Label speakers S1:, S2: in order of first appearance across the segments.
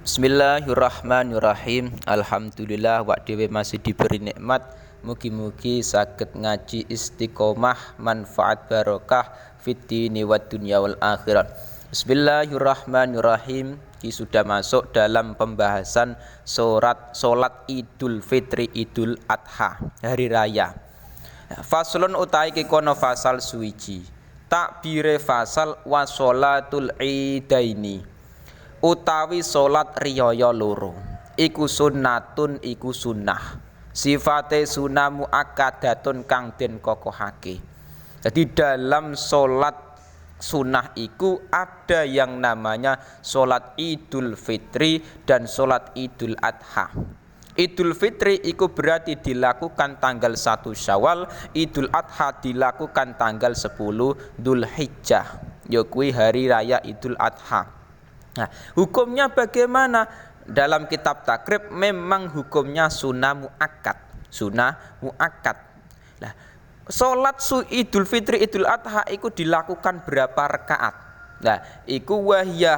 S1: Bismillahirrahmanirrahim. Alhamdulillah wak dhewe masih diberi nikmat. Mugi-mugi saged ngaji istiqomah manfaat barokah fid dini wad dunya wal akhirat. Bismillahirrahmanirrahim. Ki sudah masuk dalam pembahasan salat Idul Fitri Idul Adha, hari raya. Faslun utai ki kono fasal suwiji. Takbire fasal wa sholatul idaini. Utawi salat riyaya loro iku sunnatun iku sunnah, sifate sunnah muakkadatun kang den kokohake. Jadi dalam salat sunnah iku ada yang namanya salat Idul Fitri dan salat Idul Adha. Idul Fitri iku berarti dilakukan tanggal 1 Syawal, Idul Adha dilakukan tanggal 10 Dzulhijjah, yaitu hari raya Idul Adha. Nah, hukumnya bagaimana? Dalam kitab takrib memang hukumnya sunnah muakkad. Nah, salat Idul Fitri Idul Adha itu dilakukan berapa rakaat? Nah, iku wahya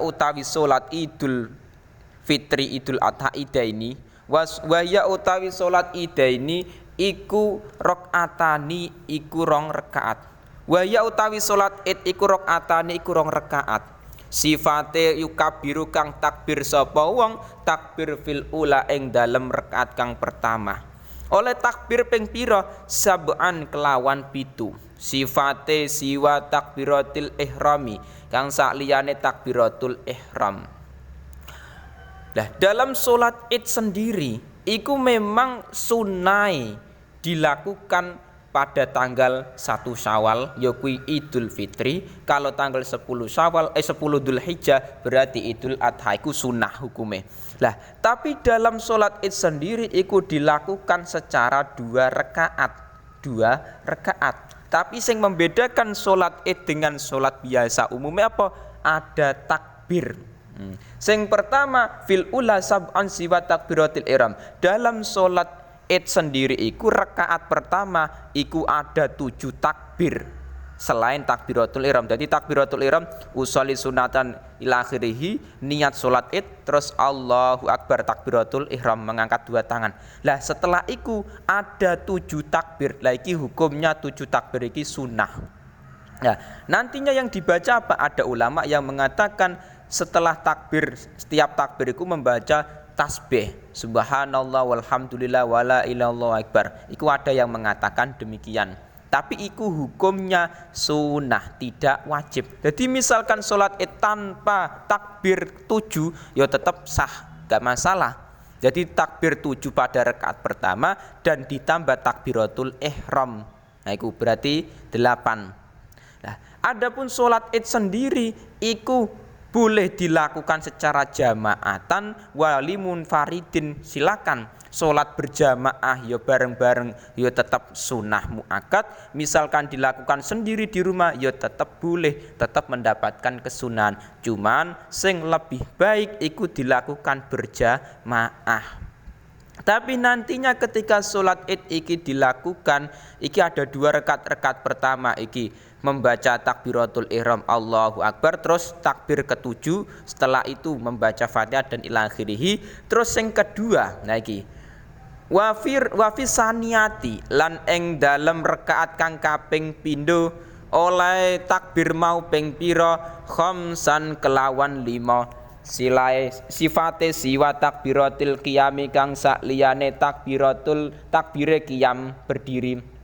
S1: utawi salat Idul Fitri Idul Adha idaini wahya utawi salat idaini iku rakaatani iku rong rakaat. Wahya utawi salat id iku rakaatani iku rong rakaat. Sifate yukabiru kang takbir sapa wong takbir fil ula ing dalem rakaat kang pertama. Oleh takbir ping pira? Sab'an kelawan pitu. Sifate siwa takbiratil ihrami kang sakliyane takbiratul ihram. Nah, dalam salat Id sendiri iku memang sunai dilakukan pada tanggal 1 Syawal yaitu Idul Fitri. Kalau tanggal 10 Dzulhijjah berarti Idul Adha iku sunnah hukume. Lah, tapi dalam salat Id sendiri iku dilakukan secara 2 rakaat. Tapi yang membedakan salat Id dengan salat biasa umumnya apa? Ada takbir. Sing pertama fil ula sab'an siwa takbiratil ihram. Dalam salat Id sendiri iku rakaat pertama iku ada 7 takbir selain takbiratul ihram. Jadi takbiratul ihram usolli sunatan ila akhirih, niat salat Id terus Allahu Akbar takbiratul ihram mengangkat 2 tangan. Lah setelah iku ada 7 takbir. Lah iki hukumnya 7 takbir iki sunnah. Nah, nantinya yang dibaca apa? Ada ulama yang mengatakan setelah takbir, setiap takbir itu membaca tasbih subhanallah walhamdulillah wala ilaha akbar. Iku ada yang mengatakan demikian. Tapi iku hukumnya sunnah, tidak wajib. Jadi misalkan sholat Id tanpa takbir 7 ya tetap sah, gak masalah. Jadi takbir 7 pada rakaat pertama dan ditambah takbiratul ihram. Nah iku berarti 8. Nah, adapun sholat Id sendiri iku boleh dilakukan secara jamaatan wali munfaridin, silakan sholat berjamaah ya bareng-bareng ya tetap sunnah muakkad. Misalkan dilakukan sendiri di rumah ya tetap boleh, tetap mendapatkan kesunahan. Cuman sing lebih baik ikut dilakukan berjamaah. Tapi nantinya ketika sholat Id iki dilakukan, iki ada 2 rakaat pertama iki membaca takbiratul ihram Allahu Akbar, terus takbir ke-7, setelah itu membaca Fatihah dan ila akhirih. Terus yang kedua, nah iki wa saniyati lan ing dalem rakaat kang kaping pindho oleh takbir mau ping pira khamsan kelawan 5. Sifate siwa takbiratil qiyami kang sakliyane takbire qiyam berdiri.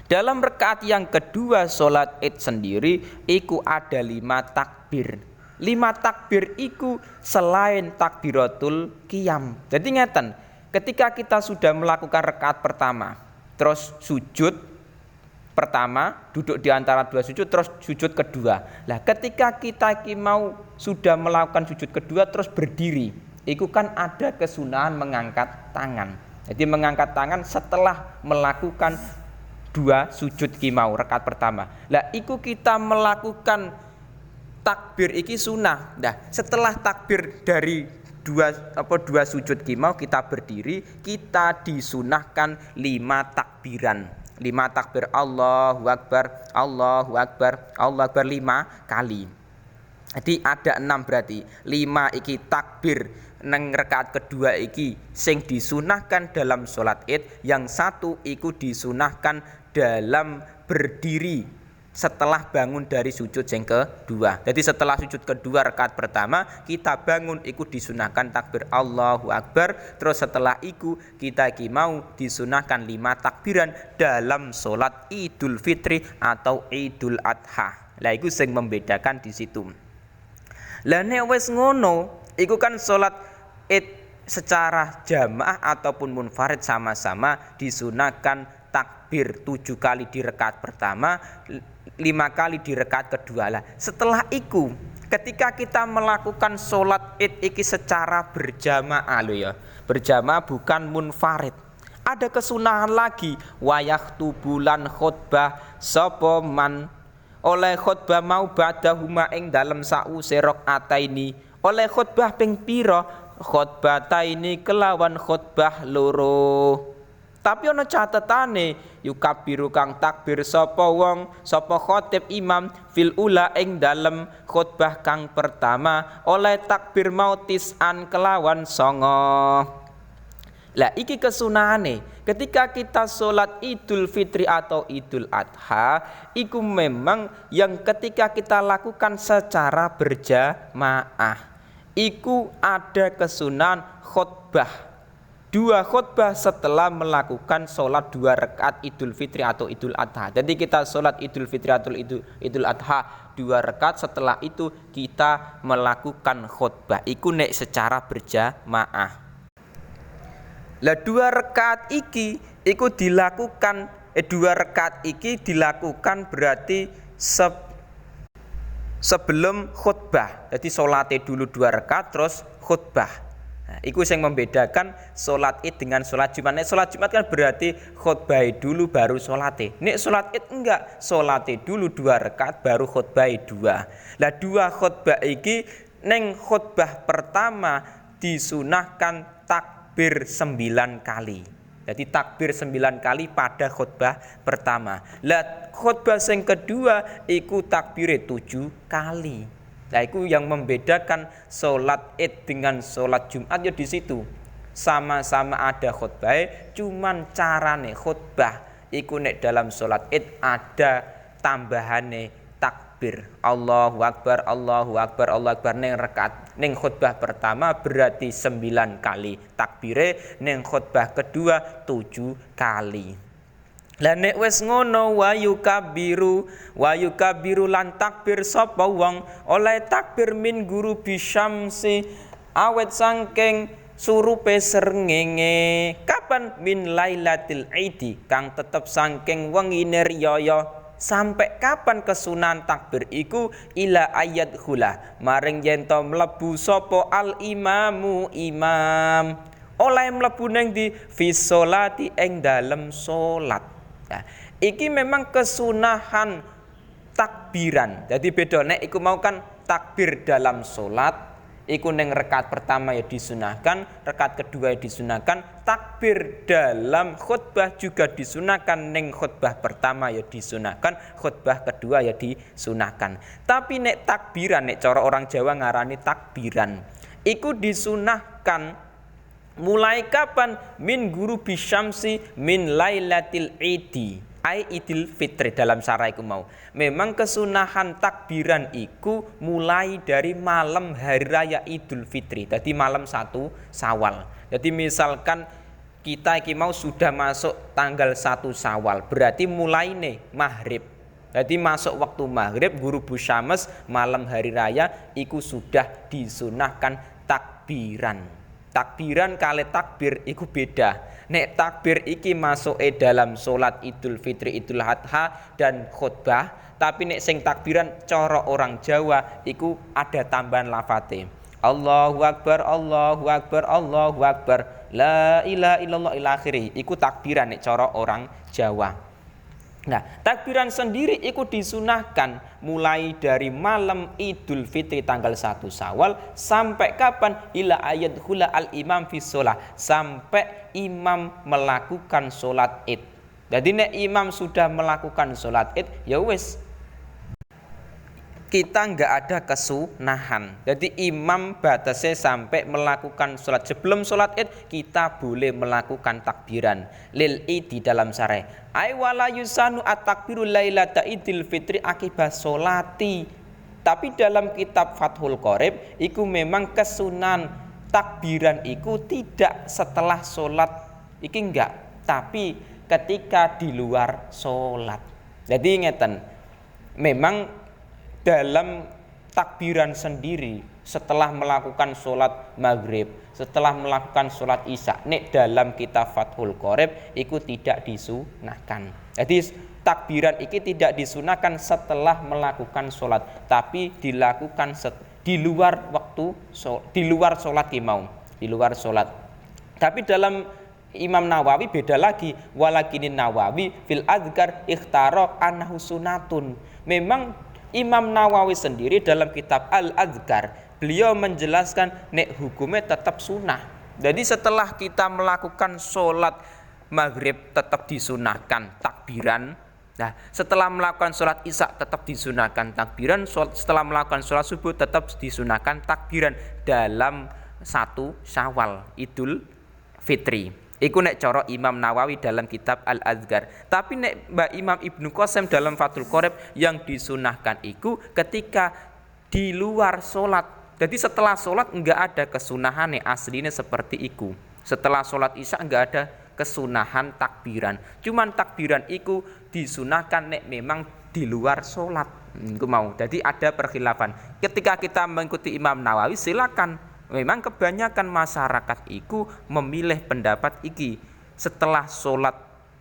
S1: Dalam rakaat yang kedua salat Id sendiri iku ada 5 takbir. 5 takbir iku selain takbiratul qiyam. Jadi ngeten, ketika kita sudah melakukan rakaat pertama, terus sujud pertama, duduk di antara 2 sujud, terus sujud kedua. Lah ketika kita mau sudah melakukan sujud kedua terus berdiri, itu kan ada kesunahan mengangkat tangan. Jadi mengangkat tangan setelah melakukan 2 sujud kimau rakaat pertama. Lah iku kita melakukan takbir iki sunnah. Nah, setelah takbir dari 2 sujud kimau kita berdiri, kita disunahkan 5 takbiran. 5 takbir Allahu Akbar, Allahu Akbar, Allahu Akbar 5 kali. Jadi ada 6 berarti. 5 iki takbir nang rakaat kedua iki sing disunahkan dalam sholat Id, yang 1 iku disunahkan dalam berdiri setelah bangun dari sujud yang kedua. Jadi setelah sujud kedua rakaat pertama kita bangun iku disunahkan takbir Allahu Akbar. Terus setelah iku kita iki mau disunahkan 5 takbiran dalam sholat Idul Fitri atau Idul Adha. Lah iku sing membedakan di situ. Lah nek wis ngono, iku kan sholat Id secara jamaah ataupun munfarid sama-sama disunahkan takbir 7 kali di rakaat pertama, 5 kali di rakaat kedua. Lah setelah iku ketika kita melakukan sholat Id iki secara berjamaah loh ya, berjamaah bukan munfarid, ada kesunahan lagi. Wayahtu bulan khutbah sapa man oleh khutbah mau ba'dahuma ing dalem sause rakaataini, oleh khutbah ping pira khutbataini kelawan khutbah loro. Tapi ana catetane, yukabiru kang takbir sapa wong sapa khatib imam fil ula ing dalem khutbah kang pertama oleh takbir mau tis'an kelawan 9. Lah iki kesunahane ketika kita sholat Idul Fitri atau Idul Adha, iku memang yang ketika kita lakukan secara berjamaah, iku ada kesunahan khutbah 2 khutbah setelah melakukan sholat 2 rakaat Idul Fitri atau Idul Adha. Jadi kita sholat Idul Fitri atau Idul Adha 2 rakaat, setelah itu kita melakukan khutbah. Iku nek secara berjamaah. Lah 2 rakaat iki iku dilakukan 2 rakaat iki dilakukan berarti sebelum khutbah. Jadi sholatnya dulu 2 rakaat terus khutbah. Nah, iku yang membedakan sholat Id dengan sholat Jumat. Nek sholat Jumat kan berarti khutbah dulu baru sholatnya. Nek sholat Id enggak, sholatnya dulu 2 rakaat baru khutbah 2. Lah 2 khutbah iki neng khutbah pertama disunahkan takbir 9 kali. Jadi takbir 9 kali pada khutbah pertama. Lah khutbah yang kedua iku takbir 7 kali. Nah itu yang membedakan sholat Id dengan sholat Jumat ya di situ. Sama-sama ada khutbah, cuman carane khutbah iku nek dalam sholat Id ada tambahane takbir. Allahu Akbar, Allahu Akbar, Allahu Akbar ning rakaat ning khutbah pertama berarti 9 kali takbire, ning khutbah kedua 7 kali. Lah nek wis ngono wa yukabiru lan takbir sapa wong oleh takbir min guru bisyamsi awet saking surupe srengenge. Kapan? Min lailatil idi kang tetep saking wengine riyaya. Sampai kapan kesunahan takbir iku? Ila ayat hula maring yen to mlebu sapa al imamu imam oleh mlebu ning di fi sholati ing dalem salat. Nah, iki memang kesunahan takbiran. Jadi beda nek iku mau kan takbir dalam salat iku ning rakaat pertama ya disunahkan, rakaat kedua ya disunahkan, takbir dalam khutbah juga disunahkan, ning khutbah pertama ya disunahkan, khutbah kedua ya disunahkan. Tapi nek takbiran, nek cara orang Jawa ngarani takbiran, iku disunahkan mulai kapan? Min guru bisyamsi min lailatil idi ai idil fitri. Dalam syarah iku mau memang kesunahan takbiran iku mulai dari malam hari raya Idul Fitri. Jadi malam 1 Syawal. Jadi misalkan kita iki mau sudah masuk tanggal 1 Syawal, berarti mulai nih maghrib. Jadi masuk waktu maghrib guru bisyams malam hari raya iku sudah disunahkan takbiran. Takbiran kali takbir iku beda. Nek takbir iki masuk dalam sholat Idul Fitri, Idul Adha dan khutbah. Tapi nek sing takbiran cara orang Jawa iku ada tambahan lafate. Allahu Akbar, Allahu Akbar, Allahu Akbar, la ilaha illallah ila akhirih. Iku takbiran nek cara orang Jawa. Nah, takbiran sendiri itu disunahkan mulai dari malam Idul Fitri tanggal 1 Syawal sampai kapan? Ila ayat hula al imam fi sholah, sampai imam melakukan sholat Id. Jadi nek imam sudah melakukan sholat Id, ya wis kita nggak ada kesunahan. Jadi imam batasnya sampai melakukan sholat. Sebelum sholat id kita boleh melakukan takbiran lil id di dalam syarah. Ai wala yusanu at-takbiru lailata idil fitri akibah sholati. Tapi dalam kitab Fathul Qorib iku memang kesunan takbiran iku tidak setelah sholat iki enggak, tapi ketika di luar sholat. Jadi ngeten, memang dalam takbiran sendiri setelah melakukan sholat maghrib, setelah melakukan sholat isya, nek dalam kitab Fathul Qorib iku tidak disunahkan. Jadi takbiran iki tidak disunahkan setelah melakukan sholat, tapi dilakukan di luar waktu, di luar sholat imam, di luar sholat. Tapi dalam Imam Nawawi beda lagi, walakinin Nawawi fil adzkar ikhtaro annahu sunatun. Memang Imam Nawawi sendiri dalam kitab Al-Adzkar beliau menjelaskan nek hukumnya tetap sunnah. Jadi setelah kita melakukan sholat maghrib tetap disunahkan takbiran. Nah, setelah melakukan sholat isya tetap disunahkan takbiran. Setelah melakukan sholat subuh tetap disunahkan takbiran dalam 1 Syawal Idul Fitri. Iku nek coro Imam Nawawi dalam kitab Al-Adzkar. Tapi nek Mbak Imam Ibnu Qasim dalam Fathul Qorib yang disunahkan iku ketika di luar sholat. Jadi setelah sholat enggak ada kesunahan aslinya seperti iku. Setelah sholat isya enggak ada kesunahan takbiran. Cuman takbiran iku disunahkan nek memang di luar sholat. Iku mau. Jadi ada perkhilafan. Ketika kita mengikuti Imam Nawawi silakan. Memang kebanyakan masyarakat iku memilih pendapat iki. Setelah sholat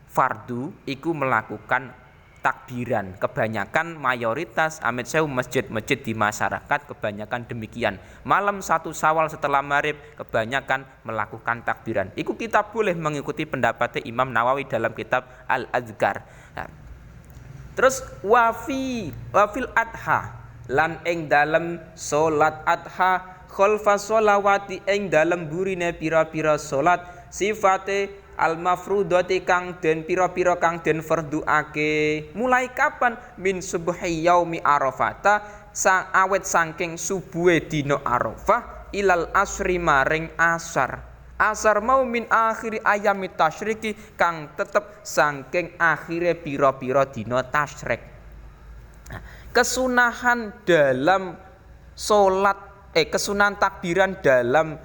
S1: fardu iku melakukan takbiran. Kebanyakan mayoritas amit sewu masjid-masjid di masyarakat kebanyakan demikian. Malam 1 Syawal setelah maghrib kebanyakan melakukan takbiran. Iku kita boleh mengikuti pendapatnya Imam Nawawi dalam kitab Al-Adzkar. Nah, terus wafil adha lan ing dalam sholat adha khalfa sholawati ing dalem burine pira-pira salat sifate al-mafrudati kang den pira-pira kang den fardhuake mulai kapan min subhi yaumi arafata awet saking subuhe dina Arafah ilal asri maring asar mau min akhiri ayami tasyriki kang tetep saking akhire pira-pira dina tasyrik. Kesunahan dalam salat kesunahan takbiran dalam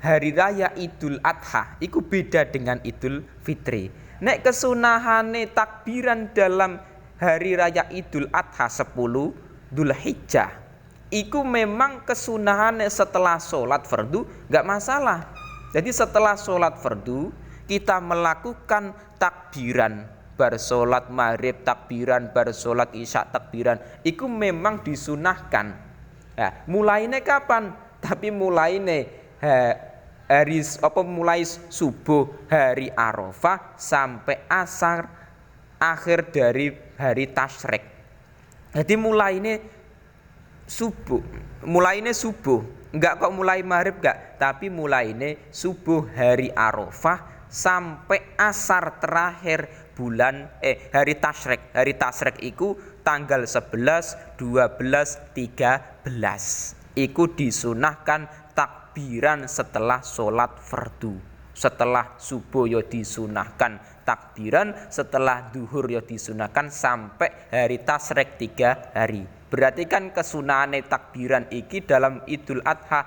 S1: hari raya Idul Adha iku beda dengan Idul Fitri. Nek kesunahane takbiran dalam hari raya Idul Adha 10 Dzulhijjah iku memang kesunahane setelah sholat fardu enggak masalah. Jadi setelah sholat fardu kita melakukan takbiran bar sholat maghrib takbiran, bar sholat isya takbiran iku memang disunahkan. Nah, mulainya kapan? Tapi mulainya mulai subuh hari Arafah sampai asar akhir dari hari tasyrik. Jadi mulainya subuh, enggak kok mulai maghrib enggak, tapi mulainya subuh hari Arafah sampai asar terakhir bulan hari tasyrik. Hari tasyrik iku tanggal 11, 12, 13 iku disunahkan takbiran setelah sholat fardu. Setelah subuh ya disunahkan takbiran, setelah duhur ya disunahkan sampai hari tasyrik 3 hari. Berarti kan kesunahane takbiran iki dalam Idul Adha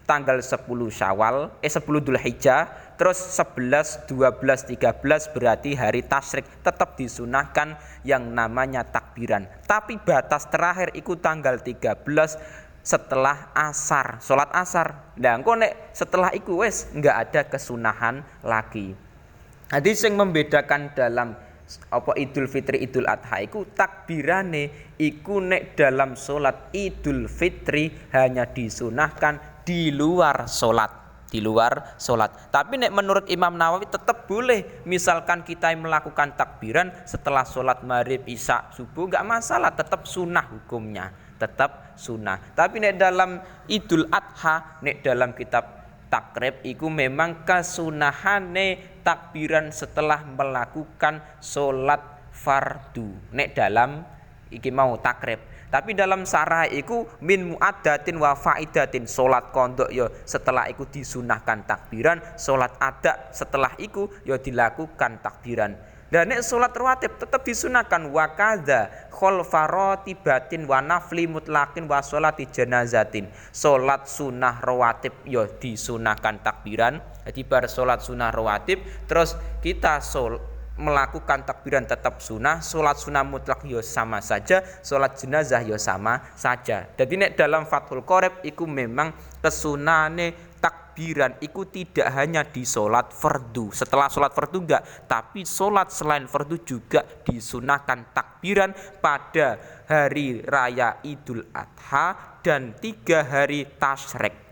S1: tanggal 10 Syawal 10 Dzulhijjah, terus 11, 12, 13 berarti hari tasyrik tetap disunahkan yang namanya takbiran. Tapi batas terakhir itu tanggal 13 setelah asar, sholat asar. Nah, engko nek setelah iku wis enggak ada kesunahan lagi. Jadi sing membedakan dalam Idul Fitri Idul Adha iku takbirane iku nek dalam sholat Idul Fitri hanya disunahkan di luar sholat, Tapi nek menurut Imam Nawawi tetap boleh. Misalkan kita melakukan takbiran setelah sholat maghrib, isya, subuh, nggak masalah, tetap sunnah hukumnya, tetap sunnah. Tapi nek dalam Idul Adha, nek dalam kitab takrib, iku memang kesunahane takbiran setelah melakukan sholat fardu. Nek dalam iki mau takrib. Tapi dalam sarah iku min muaddatin wa faidatin, salat qondok ya setelah iku disunahkan takbiran, salat ada setelah iku ya dilakukan takbiran. Dan nek salat rawatib tetap disunahkan wa kadza khalfa ratibatin wa nafli mutlaqin wa sholati janazatin. Salat sunah rawatib ya disunahkan takbiran. Jadi bar salat sunah rawatib terus kita melakukan takbiran tetap sunnah, sholat sunnah mutlak yo sama saja, sholat jenazah yo sama saja. Jadi nek dalam Fathul Qorib iku memang kesunane takbiran iku tidak hanya di sholat fardu. Setelah sholat fardu enggak, tapi sholat selain fardu juga disunahkan takbiran pada hari raya Idul Adha dan 3 hari tasyrik.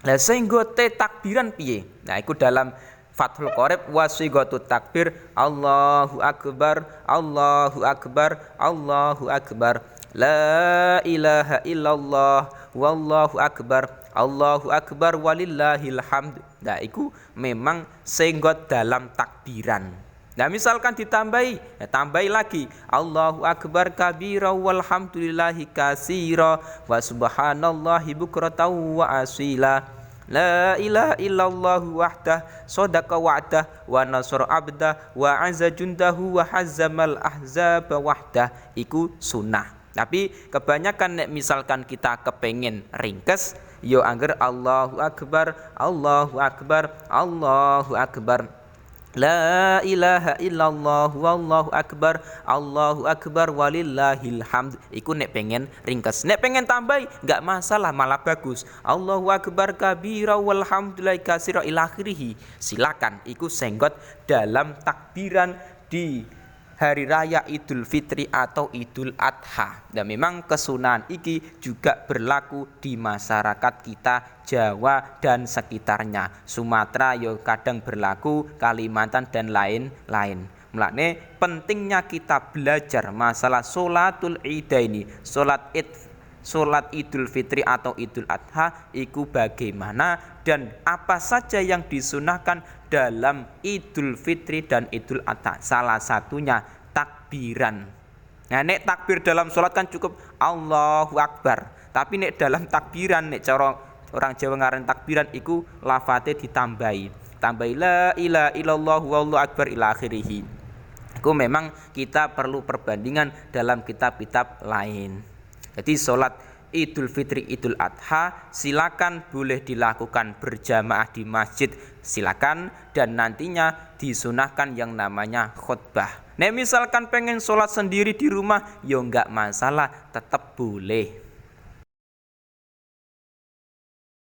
S1: Nah sehingga takbiran piye? Nah iku dalam Fathul Qorib wasighatut takbir Allahu akbar Allahu akbar Allahu akbar la ilaha illallah wallahu akbar Allahu akbar walillahil hamd. Nah iku memang singgot dalam takbiran. Nah misalkan ditambahi, tambahi lagi Allahu akbar kabira walhamdulillahi katsira wa subhanallahi bukratan wa asila. La ilaha illallah wahdah sadaqa wa'dah wa nasara abdah wa azza jundahu wa hazzamal ahzab wahdah. Iku sunnah. Tapi kebanyakan nek misalkan kita kepengen ringkes yo angger Allahu akbar Allahu akbar Allahu akbar la ilaha illallah wallahu akbar walillahil hamd. Iku nek pengen ringkes. Nek pengen tambah enggak masalah, malah bagus. Allahu akbar kabira walhamdulillahi katsira ila akhirih. Silakan iku senggot dalam takbiran di hari raya Idul Fitri atau Idul Adha. Dan memang kesunahan iki juga berlaku di masyarakat kita Jawa dan sekitarnya. Sumatera yo kadang berlaku, Kalimantan dan lain-lain. Mulane pentingnya kita belajar masalah sholatul idaini, sholat Idul Fitri atau Idul Adha iku bagaimana dan apa saja yang disunahkan dalam Idul Fitri dan Idul Adha. Salah satunya takbiran. Nah nek takbir dalam sholat kan cukup Allahu Akbar. Tapi nek dalam takbiran, nek cara orang Jawa ngaran takbiran iku lafate ditambahi. Tambahi la ilaha illallah wallahu akbar ila akhirih. Iku memang kita perlu perbandingan dalam kitab-kitab lain. Jadi sholat Idul Fitri Idul Adha silakan boleh dilakukan berjamaah di masjid, silakan, dan nantinya disunahkan yang namanya khutbah. Nek misalkan pengen sholat sendiri di rumah, ya enggak masalah, tetap boleh.